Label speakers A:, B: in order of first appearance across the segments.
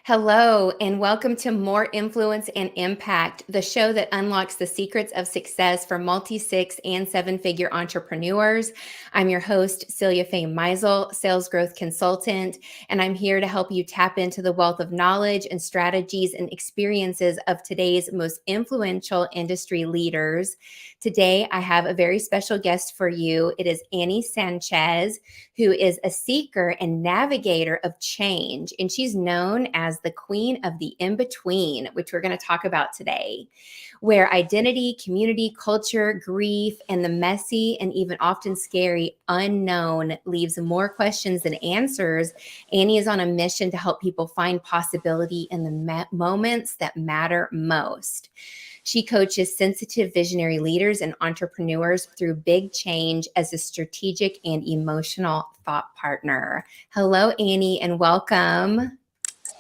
A: Hello, and welcome to More Influence and Impact, the show that unlocks the secrets of success for multi-six and seven-figure entrepreneurs. I'm your host, Celia Faye Meisel, sales growth consultant, and I'm here to help you tap into the wealth of knowledge and strategies and experiences of today's most influential industry leaders. Today, I have a very special guest for you. It is Annie Sanchez, who is a seeker and navigator of change, and she's known as the queen of the in-between, which we're going to talk about today, where identity, community, culture, grief, and the messy and even often scary unknown leaves more questions than answers. Annie is on a mission to help people find possibility in the moments that matter most. She coaches sensitive visionary leaders and entrepreneurs through big change as a strategic and emotional thought partner. Hello, Annie, and welcome.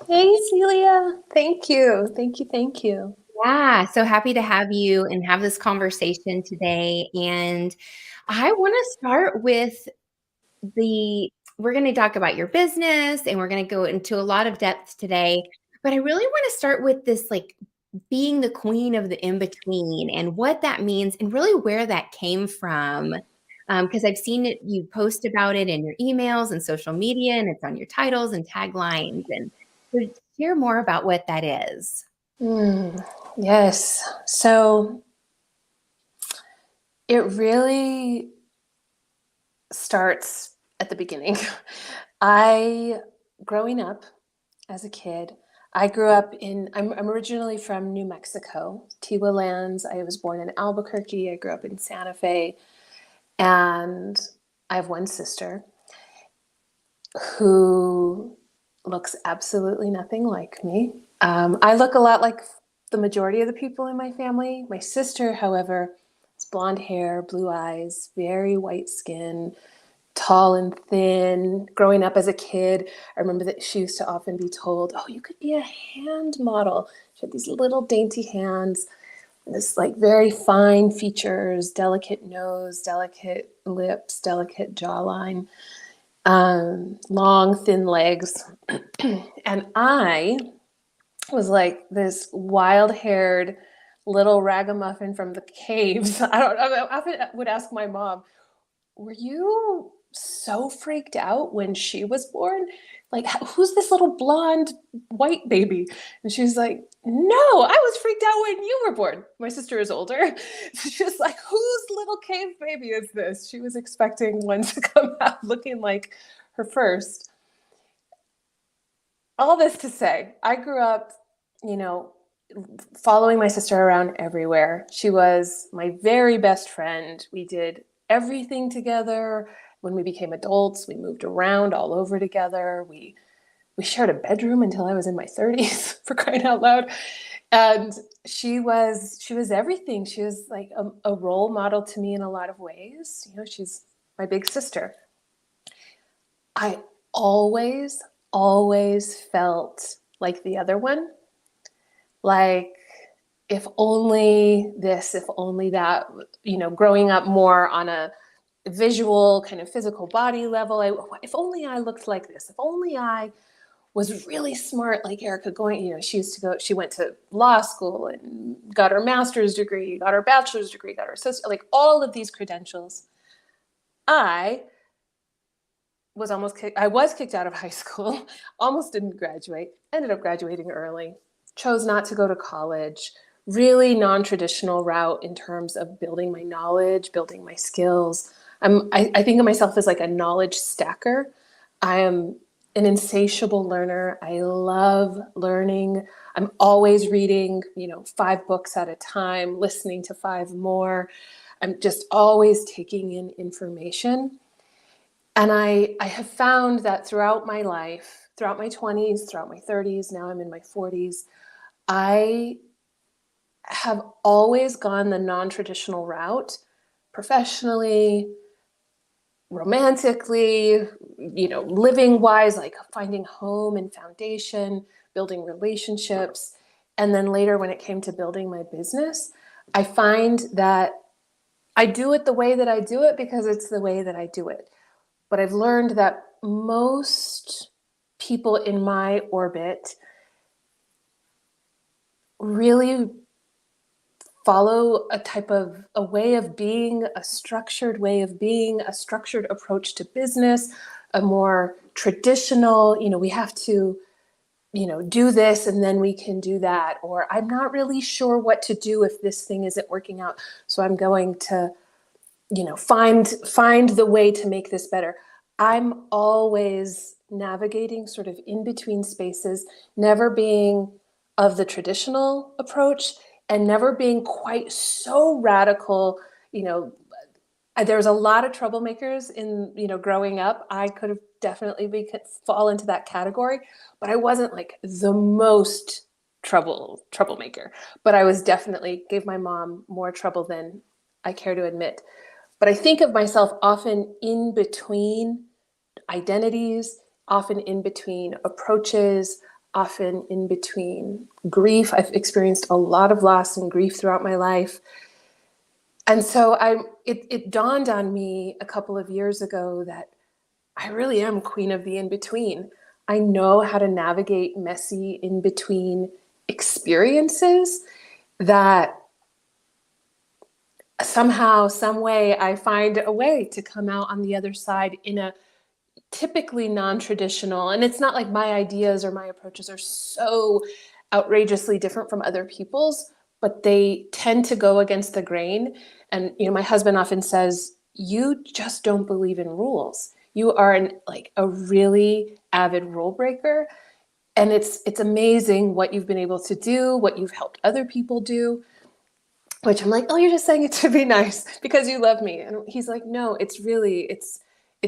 B: Hey, Celia. Thank you. Thank you. Thank you.
A: Yeah, so happy to have you and have this conversation today. And I want to start with we're going to talk about your business and we're going to go into a lot of depth today. But I really want to start with this, like, being the queen of the in-between and what that means and really where that came from. Because I've seen it, you post about it in your emails and social media, and it's on your titles and taglines. And so share more about what that is.
B: Yes. So it really starts at the beginning. Growing up as a kid, I'm originally from New Mexico, Tiwa Lands. I was born in Albuquerque. I grew up in Santa Fe. And I have one sister who looks absolutely nothing like me. I look a lot like the majority of the people in my family. My sister, however, has blonde hair, blue eyes, very white skin, tall and thin. Growing up as a kid, I remember that she used to often be told, "Oh, you could be a hand model." She had these little dainty hands, this like very fine features, delicate nose, delicate lips, delicate jawline, long, thin legs. And I was like this wild-haired little ragamuffin from the caves. I often would ask my mom, "Were you so freaked out when she was born? Like, who's this little blonde white baby?" And she was like, "No, I was freaked out when you were born." My sister is older. She was like, "Whose little cave baby is this?" She was expecting one to come out looking like her first. All this to say, I grew up, following my sister around everywhere. She was my very best friend. We did everything together. When we became adults, we moved around all over together. We shared a bedroom until I was in my 30s, for crying out loud. And she was everything. She was like a role model to me in a lot of ways. She's my big sister. I always, always felt like the other one. Like, if only this, if only that, growing up more on a visual kind of physical body level. If only I looked like this, if only I was really smart like Erica going, she went to law school and got her master's degree, got her bachelor's degree, got her like all of these credentials. I was kicked out of high school, almost didn't graduate, ended up graduating early, chose not to go to college, really non-traditional route in terms of building my knowledge, building my skills. I think of myself as like a knowledge stacker. I am an insatiable learner. I love learning. I'm always reading, 5 books at a time, listening to 5 more. I'm just always taking in information. And I have found that throughout my life, throughout my 20s, throughout my 30s, now I'm in my 40s, I have always gone the non-traditional route, professionally, romantically, living wise, like finding home and foundation, building relationships. And then later, when it came to building my business, I find that I do it the way that I do it because it's the way that I do it. But I've learned that most people in my orbit really follow a way of being, a structured way of being, a structured approach to business, a more traditional, we have to, do this and then we can do that. Or I'm not really sure what to do if this thing isn't working out. So I'm going to, find the way to make this better. I'm always navigating sort of in between spaces, never being of the traditional approach and never being quite so radical. There's a lot of troublemakers in, growing up. I could have definitely fall into that category, but I wasn't like the most troublemaker. But I was definitely gave my mom more trouble than I care to admit. But I think of myself often in between identities, often in between approaches, often in between grief. I've experienced a lot of loss and grief throughout my life. And so it dawned on me a couple of years ago that I really am queen of the in-between. I know how to navigate messy in-between experiences that somehow, some way, I find a way to come out on the other side in a typically non-traditional. And it's not like my ideas or my approaches are so outrageously different from other people's, but they tend to go against the grain. And my husband often says, you just don't believe in rules. You are like a really avid rule breaker. And it's amazing what you've been able to do, what you've helped other people do. Which I'm like, oh, you're just saying it to be nice because you love me. And he's like, no, it's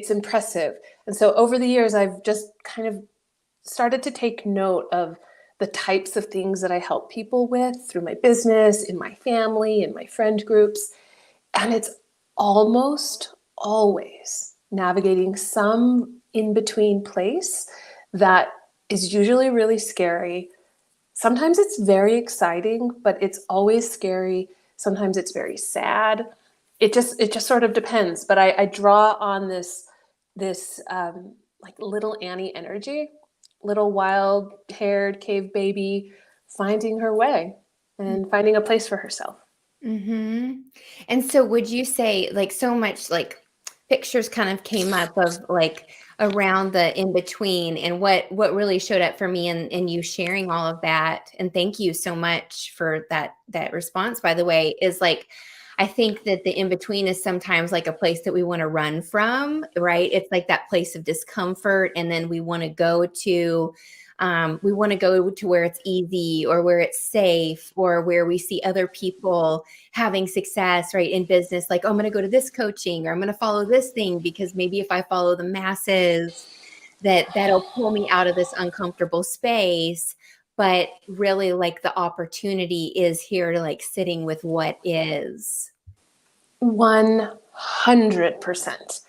B: impressive. And so over the years, I've just kind of started to take note of the types of things that I help people with through my business, in my family, in my friend groups. And it's almost always navigating some in-between place that is usually really scary. Sometimes it's very exciting, but it's always scary. Sometimes it's very sad. It just sort of depends. But I draw on this like little Annie energy, little wild-haired cave baby finding her way and finding a place for herself.
A: Mm-hmm. And so would you say, like, so much like pictures kind of came up of like around the in between, and what really showed up for me and you sharing all of that, and thank you so much for that response, by the way, is like, I think that the in between is sometimes like a place that we want to run from, right? It's like that place of discomfort, and then we want to go to where it's easy or where it's safe or where we see other people having success, right, in business. Like, oh, I'm going to go to this coaching, or I'm going to follow this thing because maybe if I follow the masses, that'll pull me out of this uncomfortable space. But really, like, the opportunity is here to like sitting with what is.
B: 100%.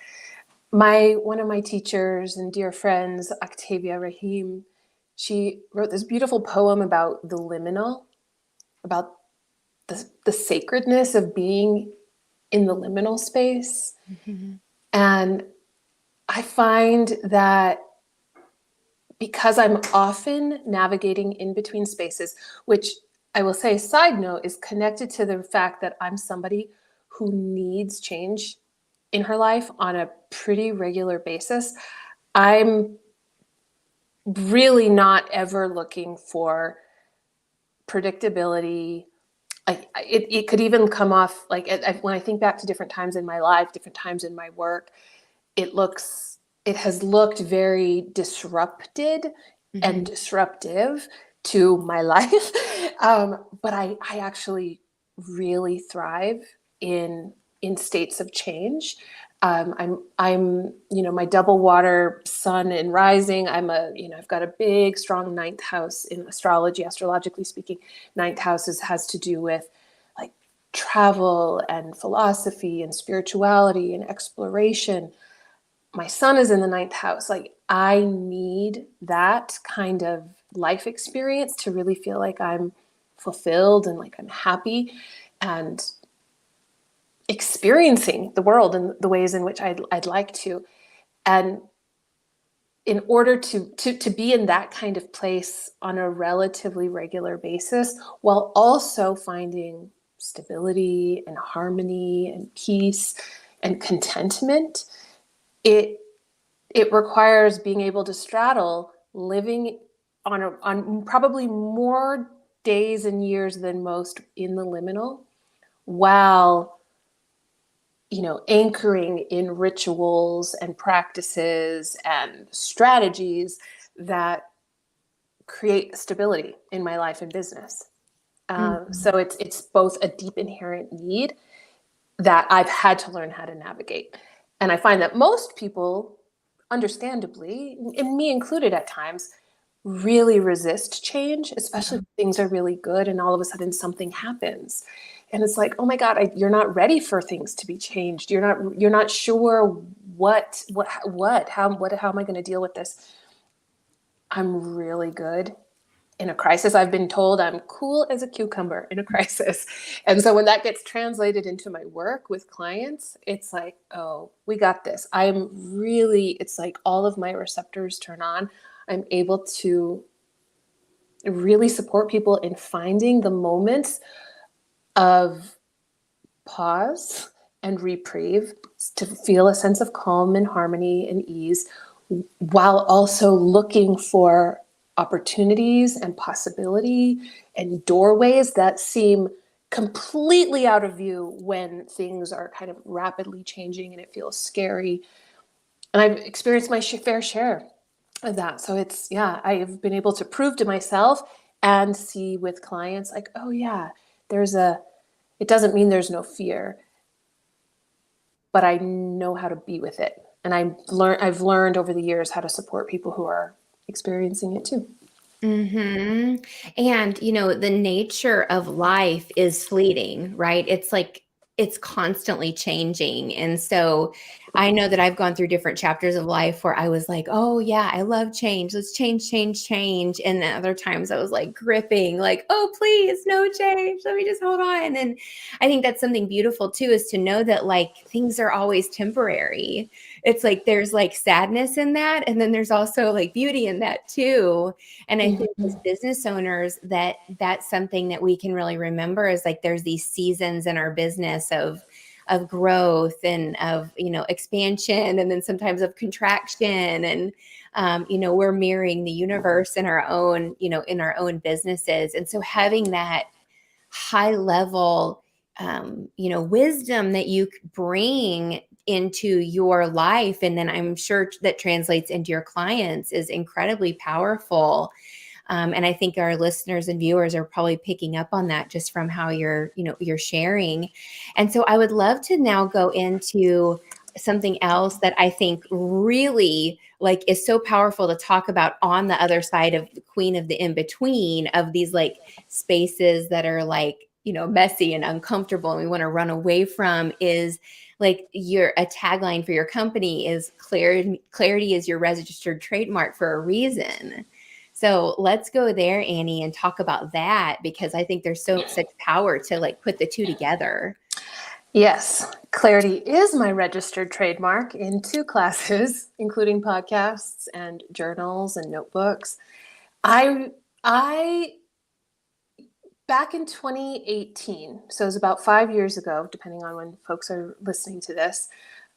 B: One of my teachers and dear friends, Octavia Rahim, she wrote this beautiful poem about the liminal, about the sacredness of being in the liminal space.
A: Mm-hmm.
B: And I find that because I'm often navigating in between spaces, which I will say, side note, is connected to the fact that I'm somebody who needs change in her life on a pretty regular basis. I'm really not ever looking for predictability. It could even come off like when I think back to different times in my life, different times in my work, it has looked very disrupted and disruptive to my life. But I actually really thrive in states of change. I'm my double water sun and rising. I've got a big, strong ninth house in astrology. Astrologically speaking, ninth house has to do with like travel and philosophy and spirituality and exploration. My son is in the ninth house. Like, I need that kind of life experience to really feel like I'm fulfilled and like I'm happy and experiencing the world in the ways in which I'd like to. And in order to be in that kind of place on a relatively regular basis, while also finding stability and harmony and peace and contentment, it requires being able to straddle living on probably more days and years than most in the liminal, while anchoring in rituals and practices and strategies that create stability in my life and business. So it's both a deep inherent need that I've had to learn how to navigate. And I find that most people, understandably, and me included at times, really resist change, especially when things are really good and all of a sudden something happens. And it's like, oh my God, you're not ready for things to be changed. You're not sure how am I going to deal with this? I'm really good in a crisis. I've been told I'm cool as a cucumber in a crisis. And so when that gets translated into my work with clients, it's like, oh, we got this. It's like all of my receptors turn on. I'm able to really support people in finding the moments of pause and reprieve to feel a sense of calm and harmony and ease, while also looking for opportunities and possibility and doorways that seem completely out of view when things are kind of rapidly changing and it feels scary. And I've experienced my fair share of that. So I've been able to prove to myself and see with clients like, oh yeah, it doesn't mean there's no fear, but I know how to be with it. And I've learned over the years how to support people who are experiencing it too.
A: And, the nature of life is fleeting, right? It's like it's constantly changing. And so I know that I've gone through different chapters of life where I was like, oh, yeah, I love change. Let's change, change, change. And then other times I was like gripping, like, oh, please, no change. Let me just hold on. And I think that's something beautiful too, is to know that like things are always temporary. It's like there's like sadness in that. And then there's also like beauty in that too. And I think as business owners, that's something that we can really remember is like there's these seasons in our business of growth and of expansion, and then sometimes of contraction. And we're mirroring the universe in our own businesses. And so having that high level wisdom that you bring into your life, and then I'm sure that translates into your clients, is incredibly powerful. And I think our listeners and viewers are probably picking up on that just from how you're sharing. And so I would love to now go into something else that I think really like is so powerful to talk about on the other side of the queen of the in-between of these like spaces that are like, messy and uncomfortable and we want to run away from, is like a tagline for your company is clarity is your registered trademark for a reason. So let's go there, Annie, and talk about that, because I think there's such power to like put the two together.
B: Yes, clarity is my registered trademark in 2 classes, including podcasts and journals and notebooks. I back in 2018, so it was about 5 years ago, depending on when folks are listening to this.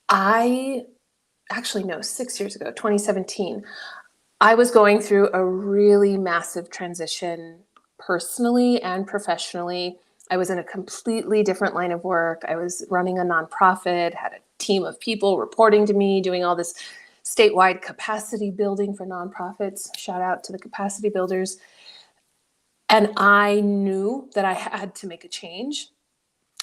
B: 6 years ago, 2017. I was going through a really massive transition personally and professionally. I was in a completely different line of work. I was running a nonprofit, had a team of people reporting to me, doing all this statewide capacity building for nonprofits. Shout out to the capacity builders. And I knew that I had to make a change.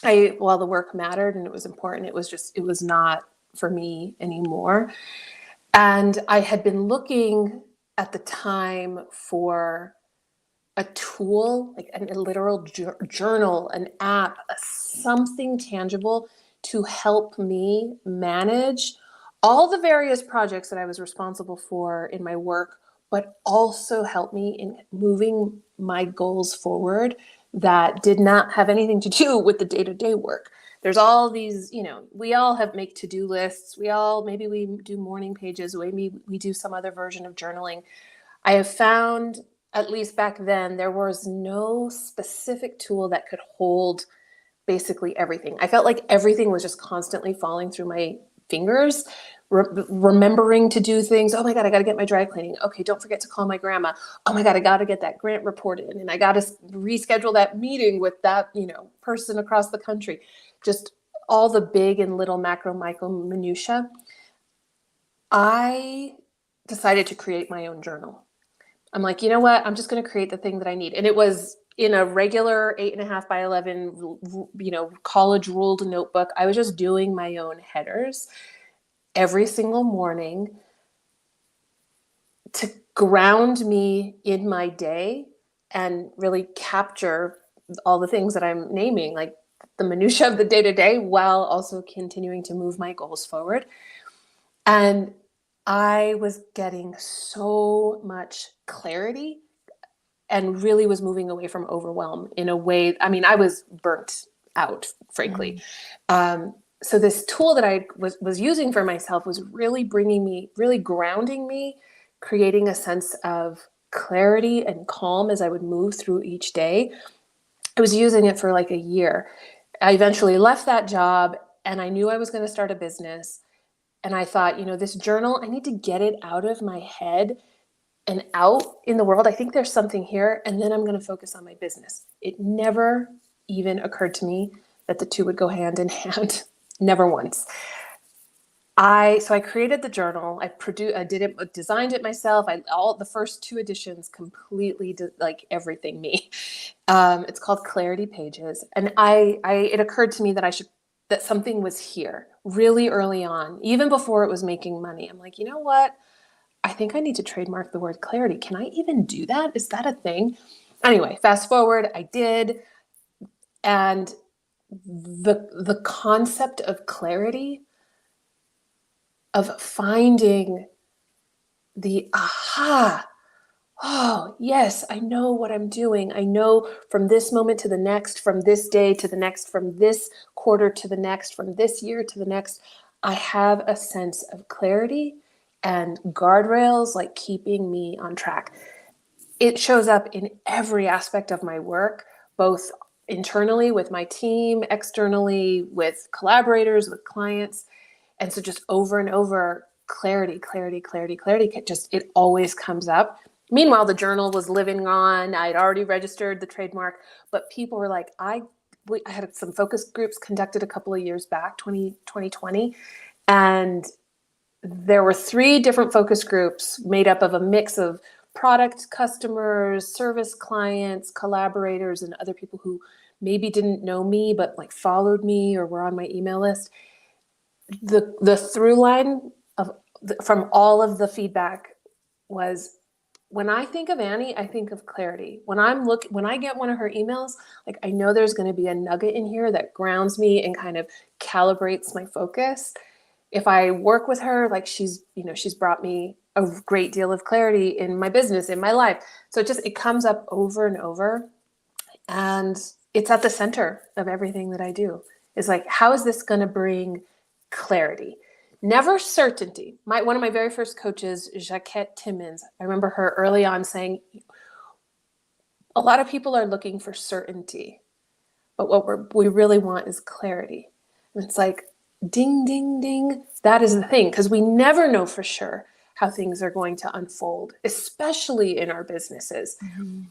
B: While the work mattered and it was important, it was not for me anymore. And I had been looking at the time for a tool, like a literal journal, an app, something tangible to help me manage all the various projects that I was responsible for in my work, but also help me in moving my goals forward that did not have anything to do with the day-to-day work. there's all these, we all make to-do lists. Maybe we do morning pages. Maybe we do some other version of journaling. I have found, at least back then, there was no specific tool that could hold basically everything. I felt like everything was just constantly falling through my fingers, remembering to do things. Oh my God, I got to get my dry cleaning. Okay, don't forget to call my grandma. Oh my God, I got to get that grant report in, and I got to reschedule that meeting with that, person across the country. Just all the big and little macro, micro minutia. I decided to create my own journal. I'm like, you know what? I'm just going to create the thing that I need. And it was in a regular 8.5 by 11, college ruled notebook. I was just doing my own headers every single morning to ground me in my day and really capture all the things that I'm naming, like the minutia of the day to day, while also continuing to move my goals forward. And I was getting so much clarity and really was moving away from overwhelm in a way. I mean, I was burnt out, frankly. So this tool that I was using for myself was really really grounding me, creating a sense of clarity and calm as I would move through each day. I was using it for like a year. I eventually left that job, and I knew I was going to start a business. And I thought, this journal, I need to get it out of my head and out in the world. I think there's something here, and then I'm going to focus on my business. It never even occurred to me that the two would go hand in hand. Never once. So I created the journal. I designed it myself. All the first 2 editions completely like everything me. It's called Clarity Pages, and it occurred to me that something was here really early on, even before it was making money. I'm like, you know what? I think I need to trademark the word clarity. Can I even do that? Is that a thing? Anyway, fast forward, I did. And the concept of clarity, of finding the aha, oh, yes, I know what I'm doing. I know from this moment to the next, from this day to the next, from this quarter to the next, from this year to the next, I have a sense of clarity and guardrails like keeping me on track. It shows up in every aspect of my work, both internally with my team, externally with collaborators, with clients. And so just over and over, clarity, clarity, clarity, clarity, it always comes up. Meanwhile, the journal was living on. I'd already registered the trademark, but people were like, I had some focus groups conducted a couple of years back, 2020, and there were 3 different focus groups made up of a mix of product customers, service clients, collaborators, and other people who maybe didn't know me, but like followed me or were on my email list. The through line from all of the feedback was, when I think of Annie, I think of clarity. When I get one of her emails, like I know there's going to be a nugget in here that grounds me and kind of calibrates my focus. If I work with her, like she's brought me a great deal of clarity in my business, in my life. So it comes up over and over, and it's at the center of everything that I do. Is like, how is this going to bring clarity? Never certainty. One of my very first coaches, Jacquette Timmons, I remember her early on saying, a lot of people are looking for certainty, but what we really want is clarity. And it's like, ding, ding, ding. That is the thing, because we never know for sure how things are going to unfold, especially in our businesses. Mm-hmm.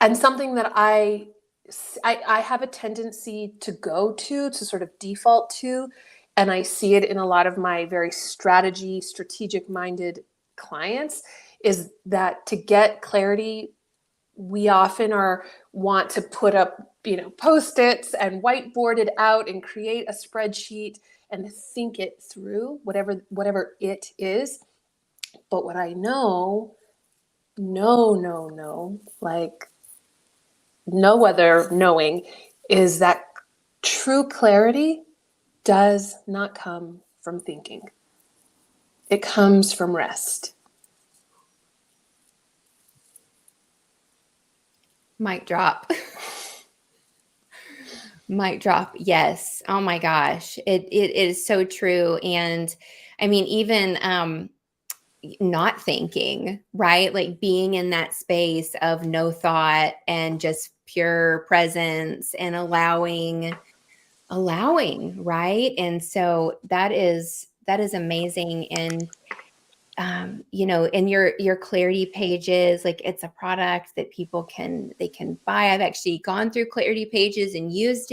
B: And something that I have a tendency to go to sort of default to, and I see it in a lot of my very strategic-minded clients, is that to get clarity, we often want to put up, Post-its and whiteboard it out and create a spreadsheet and think it through, whatever it is. But what I know, like no other knowing, is that true clarity does not come from thinking. It comes from rest.
A: Mic drop. Mic drop. Yes. Oh my gosh. It is so true. And I mean, even not thinking, right? Like being in that space of no thought and just pure presence and allowing, right? And so that is amazing. And in your clarity pages, like it's a product that people can buy. I've actually gone through clarity pages and used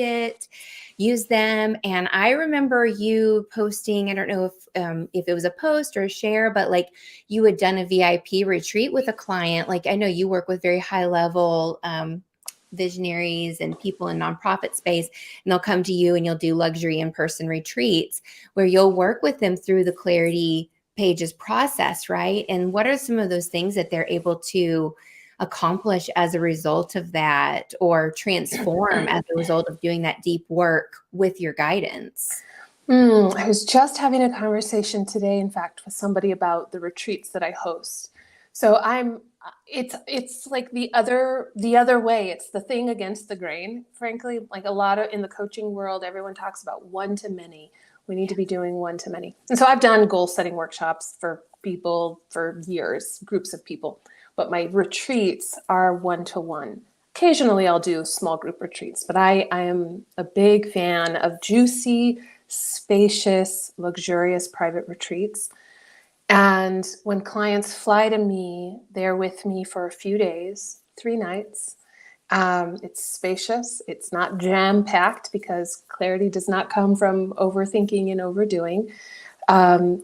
A: them. And I remember you posting, I don't know if it was a post or a share, but like you had done a VIP retreat with a client. Like I know you work with very high level visionaries and people in nonprofit space, and they'll come to you and you'll do luxury in-person retreats where you'll work with them through the clarity pages process, right? And what are some of those things that they're able to accomplish as a result of that, or transform as a result of doing that deep work with your guidance?
B: I was just having a conversation today, in fact, with somebody about the retreats that I host. So it's like the other way. It's the thing against the grain, frankly. Like a lot of in the coaching world, everyone talks about one to many. We need to be doing one to many. And so I've done goal setting workshops for people for years, groups of people, but my retreats are one to one. Occasionally I'll do small group retreats, but I am a big fan of juicy, spacious, luxurious private retreats. And when clients fly to me, they're with me for a few days, 3 nights. It's spacious. It's not jam-packed because clarity does not come from overthinking and overdoing. And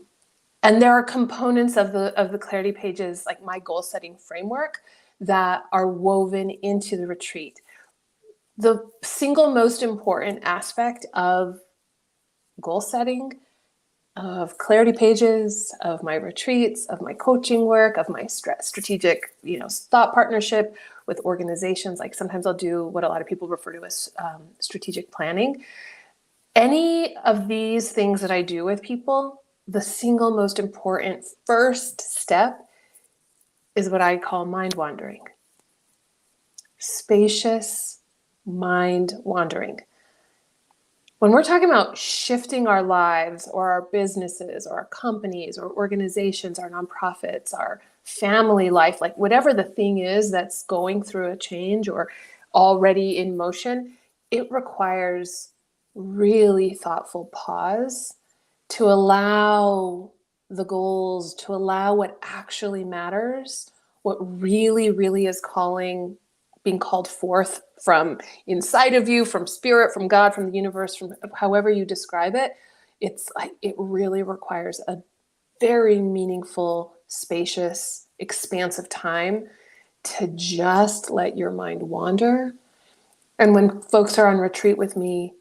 B: there are components of the clarity pages, like my goal-setting framework, that are woven into the retreat. The single most important aspect of goal setting, of clarity pages, of my retreats, of my coaching work, of my strategic, thought partnership with organizations. Like sometimes I'll do what a lot of people refer to as strategic planning. Any of these things that I do with people, the single most important first step is what I call mind wandering. Spacious mind wandering. When we're talking about shifting our lives or our businesses or our companies or organizations, our nonprofits, our family life, like whatever the thing is that's going through a change or already in motion, it requires really thoughtful pause to allow the goals, to allow what actually matters, what really, really is being called forth from inside of you, from spirit, from God, from the universe, from however you describe it. It's like it really requires a very meaningful, spacious, expansive time to just let your mind wander. And when folks are on retreat with me,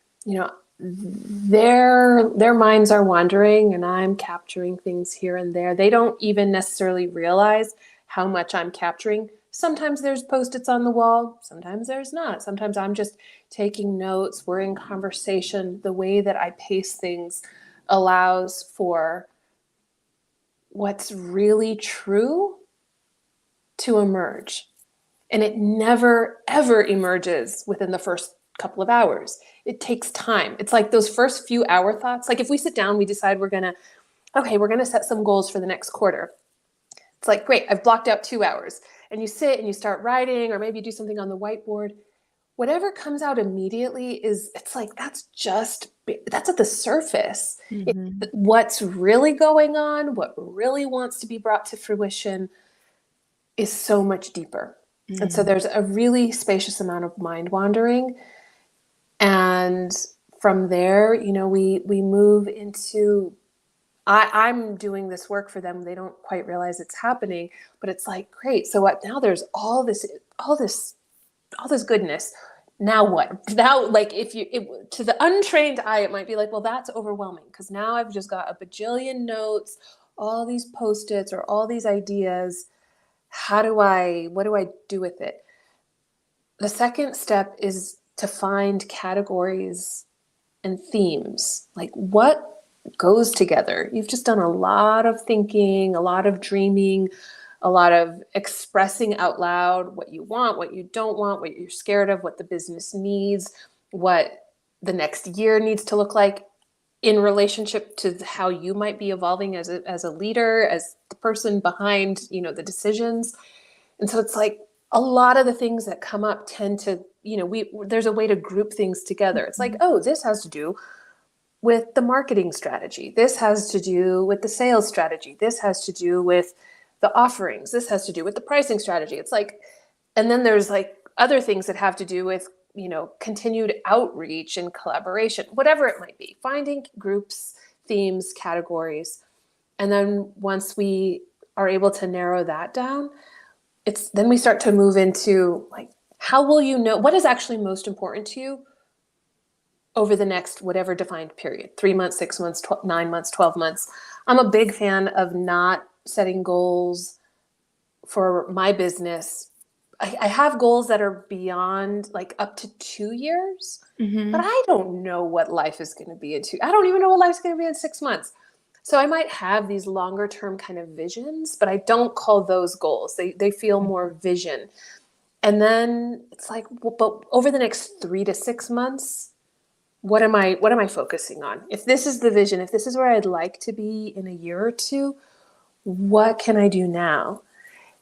B: their minds are wandering and I'm capturing things here and there. They don't even necessarily realize how much I'm capturing. Sometimes there's Post-its on the wall. Sometimes there's not. Sometimes I'm just taking notes. We're in conversation. The way that I pace things allows for what's really true to emerge. And it never, ever emerges within the first couple of hours. It takes time. It's like those first few hour thoughts. Like if we sit down, we decide we're going to set some goals for the next quarter. It's like, great, I've blocked out 2 hours. And you sit and you start writing, or maybe you do something on the whiteboard. Whatever comes out immediately it's like, that's at the surface.
A: Mm-hmm.
B: What's really going on, what really wants to be brought to fruition is so much deeper. Mm-hmm. And so there's a really spacious amount of mind wandering. And from there, we move into, I'm doing this work for them. They don't quite realize it's happening, but it's like, great. So what, now there's all this goodness. Now what? Now, like to the untrained eye, it might be like, well, that's overwhelming because now I've just got a bajillion notes, all these Post-its or all these ideas. What do I do with it? The second step is to find categories and themes. Like what goes together? You've just done a lot of thinking, a lot of dreaming, a lot of expressing out loud what you want, what you don't want, what you're scared of, what the business needs, what the next year needs to look like in relationship to how you might be evolving as a leader, as the person behind, the decisions. And so it's like a lot of the things that come up tend to, there's a way to group things together. It's like, oh, this has to do with the marketing strategy. This has to do with the sales strategy. This has to do with the offerings. This has to do with the pricing strategy. It's like, and then there's like other things that have to do with, continued outreach and collaboration, whatever it might be, finding groups, themes, categories. And then once we are able to narrow that down, then we start to move into like, how will you know what is actually most important to you over the next whatever defined period, 3 months, 6 months, 9 months, 12 months. I'm a big fan of not setting goals for my business. I have goals that are beyond like up to 2 years, but I don't know what life is going to be I don't even know what life's going to be in 6 months. So I might have these longer term kind of visions, but I don't call those goals. They feel more vision. And then it's like, well, but over the next 3 to 6 months, what am I focusing on? If this is the vision, if this is where I'd like to be in a year or two, what can I do now?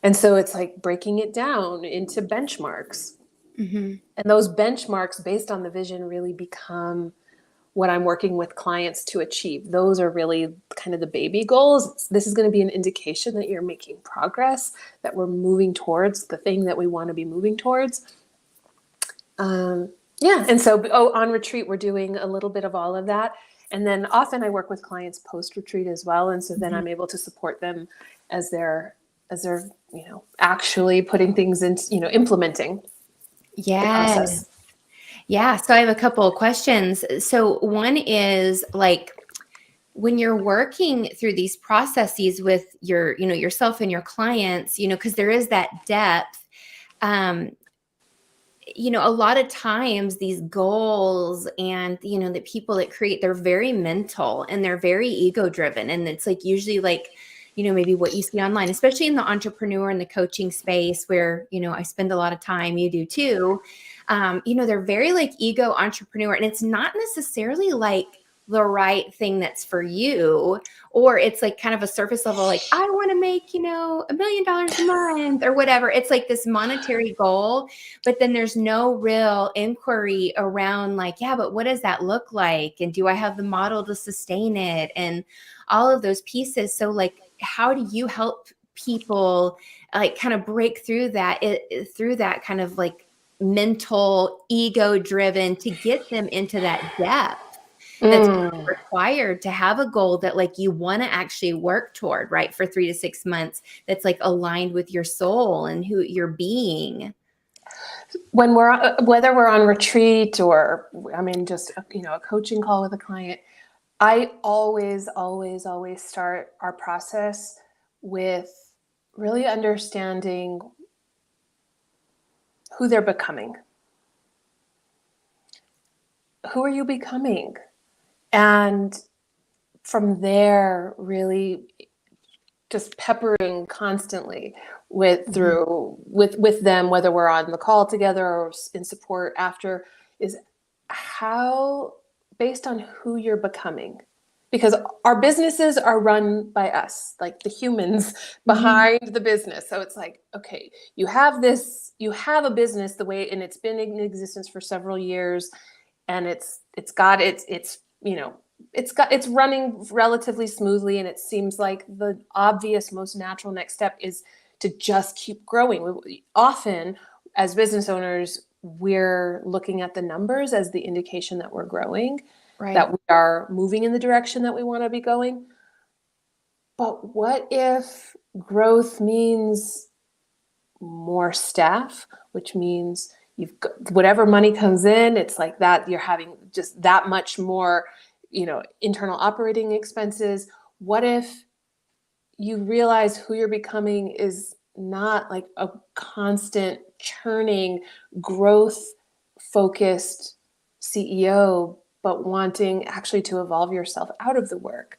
B: And so it's like breaking it down into benchmarks. And those benchmarks based on the vision really become what I'm working with clients to achieve. Those are really kind of the baby goals. This is going to be an indication that you're making progress, that we're moving towards the thing that we want to be moving towards. And so on retreat, we're doing a little bit of all of that. And then often I work with clients post-retreat as well. And so then I'm able to support them as they're actually putting things into, implementing the process.
A: Yeah. So I have a couple of questions. So one is like, when you're working through these processes with yourself and your clients, because there is that depth, a lot of times these goals and, the people that create, they're very mental and they're very ego driven. And it's like, usually like, maybe what you see online, especially in the entrepreneur and the coaching space where, I spend a lot of time, you do too. They're very like ego entrepreneur, and it's not necessarily like the right thing that's for you, or it's like kind of a surface level, like I want to make, $1 million a month or whatever. It's like this monetary goal, but then there's no real inquiry around like, yeah, but what does that look like? And do I have the model to sustain it? And all of those pieces. So like, how do you help people like kind of break through that kind of like mental ego driven to get them into that depth that's required to have a goal that like you want to actually work toward, right? For 3 to 6 months, that's like aligned with your soul and who you're being.
B: When whether we're on retreat or I'm in just a coaching call with a client, I always start our process with really understanding who they're becoming. Who are you becoming? And from there, really just peppering constantly with them, whether we're on the call together or in support after, is how, based on who you're becoming, because our businesses are run by us, like the humans behind the business. So it's like, okay, you have a business the way, and it's been in existence for several years, and it's running relatively smoothly, and it seems like the obvious, most natural next step is to just keep growing. Often, as business owners, we're looking at the numbers as the indication that we're growing, right, that we are moving in the direction that we want to be going. But what if growth means more staff, which means you've got whatever money comes in, it's like that you're having just that much more, internal operating expenses. What if you realize who you're becoming is not like a constant churning, growth focused CEO, but wanting actually to evolve yourself out of the work?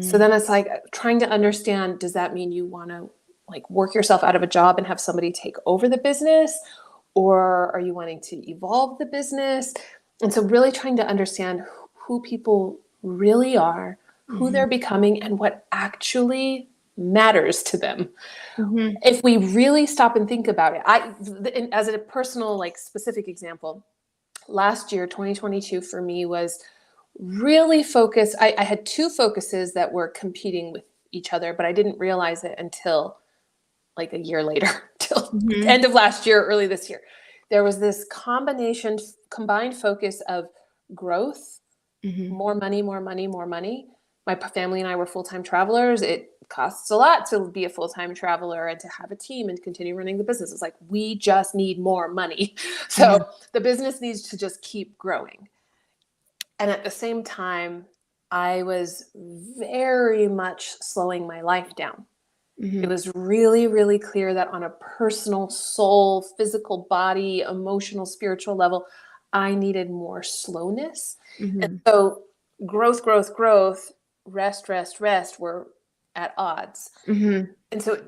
B: So then it's like trying to understand, does that mean you want to like work yourself out of a job and have somebody take over the business? Or are you wanting to evolve the business? And so really trying to understand who people really are, who they're becoming, and what actually matters to them.
A: Mm-hmm.
B: If we really stop and think about it, as a personal, like specific example, last year, 2022 for me was really focused. I had two focuses that were competing with each other, but I didn't realize it until like a year later, till
A: Mm-hmm.
B: end of last year, early this year. There was this combined focus of growth,
A: Mm-hmm.
B: more money, more money, more money. My family and I were full-time travelers. It costs a lot to be a full-time traveler and to have a team and continue running the business. It's like, we just need more money. So the business needs to just keep growing. And at the same time, I was very much slowing my life down. It
A: Mm-hmm.
B: was really, really clear that on a personal, soul, physical body, emotional, spiritual level, I needed more slowness. And
A: Mm-hmm.
B: so growth, growth, growth, rest, rest, rest were at odds.
A: Mm-hmm.
B: And so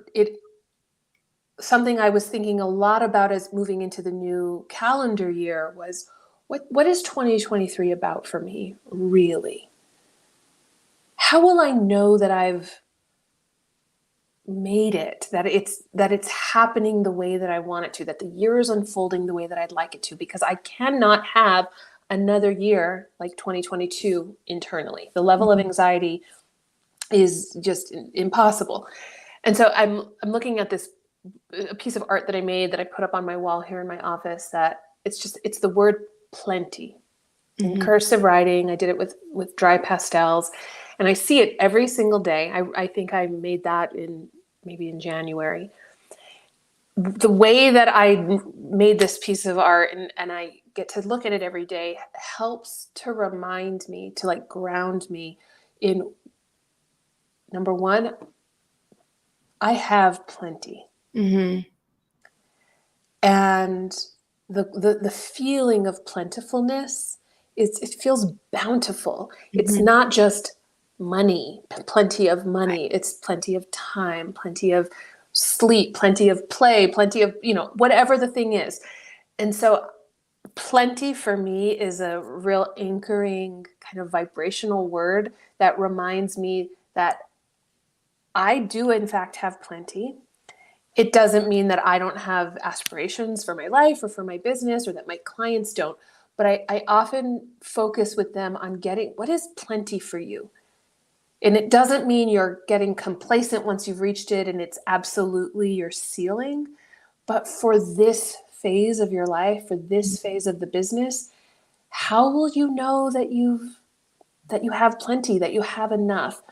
B: something I was thinking a lot about as moving into the new calendar year was, what is 2023 about for me, really? How will I know that I've made it, that it's happening the way that I want it to, that the year is unfolding the way that I'd like it to? Because I cannot have another year like 2022 internally. The level of anxiety is just impossible. And so I'm looking at this a piece of art that I made that I put up on my wall here in my office, that it's the word plenty in
A: Mm-hmm.
B: cursive writing. I did it with dry pastels, and I see it every single day. I think I made that maybe in January. The way that I made this piece of art, and I get to look at it every day, helps to remind me, to like ground me in, number one, I have plenty.
A: Mm-hmm.
B: And the feeling of plentifulness it feels bountiful. It's
A: Mm-hmm.
B: not just money, plenty of money. It's plenty of time, plenty of sleep, plenty of play, plenty of, whatever the thing is. And so plenty for me is a real anchoring kind of vibrational word that reminds me that I do in fact have plenty. It doesn't mean that I don't have aspirations for my life or for my business, or that my clients don't. But I often focus with them on getting what is plenty for you. And it doesn't mean you're getting complacent once you've reached it and it's absolutely your ceiling. But for this phase of your life, for this phase of the business, how will you know that you have plenty, that you have enough?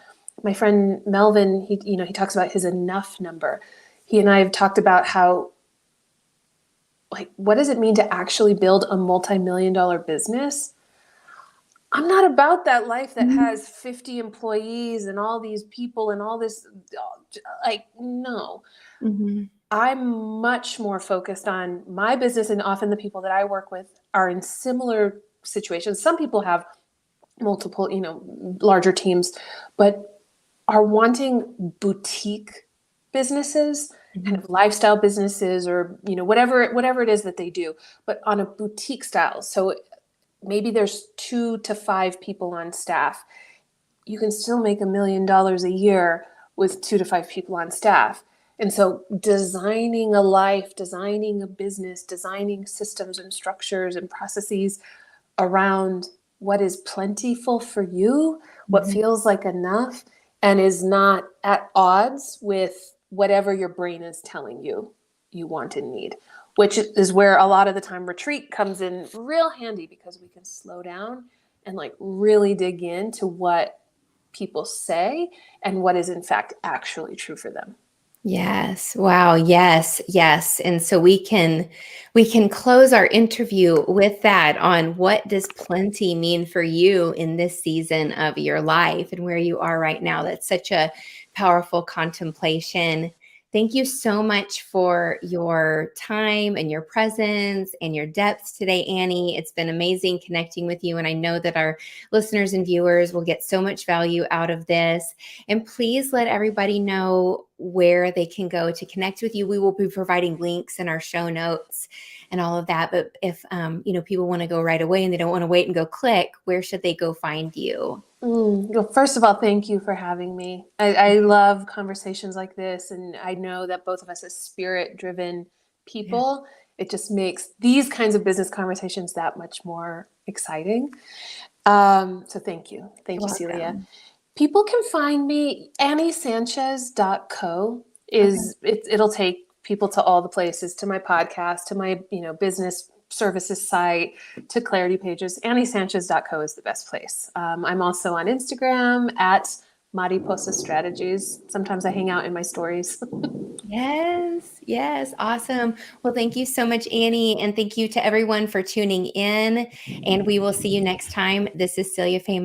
B: My friend Melvin, he talks about his enough number. He and I have talked about how, like, what does it mean to actually build a multi-million-dollar business? I'm not about that life that has 50 employees and all these people and all this, like, no.
A: Mm-hmm.
B: I'm much more focused on my business, and often the people that I work with are in similar situations. Some people have multiple, larger teams, but are wanting boutique businesses, kind of lifestyle businesses, or whatever it is that they do, but on a boutique style. So maybe there's 2 to 5 people on staff. You can still make $1 million a year with 2 to 5 people on staff. And so designing a life, designing a business, designing systems and structures and processes around what is plentiful for you, what feels like enough, and is not at odds with whatever your brain is telling you you want and need, which is where a lot of the time retreat comes in real handy, because we can slow down and like really dig into what people say and what is in fact actually true for them.
A: Yes. Wow. Yes. Yes. And so we can close our interview with that on what does plenty mean for you in this season of your life and where you are right now. That's such a powerful contemplation. Thank you so much for your time and your presence and your depth today, Annie. It's been amazing connecting with you. And I know that our listeners and viewers will get so much value out of this. And please let everybody know where they can go to connect with you. We will be providing links in our show notes and all of that. But if people want to go right away and they don't want to wait and go click, where should they go find you?
B: Well, first of all, thank you for having me. I love conversations like this, and I know that both of us as spirit-driven people, it just makes these kinds of business conversations that much more exciting. So thank you. Thank you, Celia. People can find me, anniesanchez.co it'll take people to all the places, to my podcast, to my business services site, to clarity pages. anniesanchez.co is the best place. I'm also on Instagram at Mariposa Strategies. Sometimes I hang out in my stories.
A: Yes. Awesome. Well, thank you so much, Annie. And thank you to everyone for tuning in. And we will see you next time. This is Celia Faye Meisel.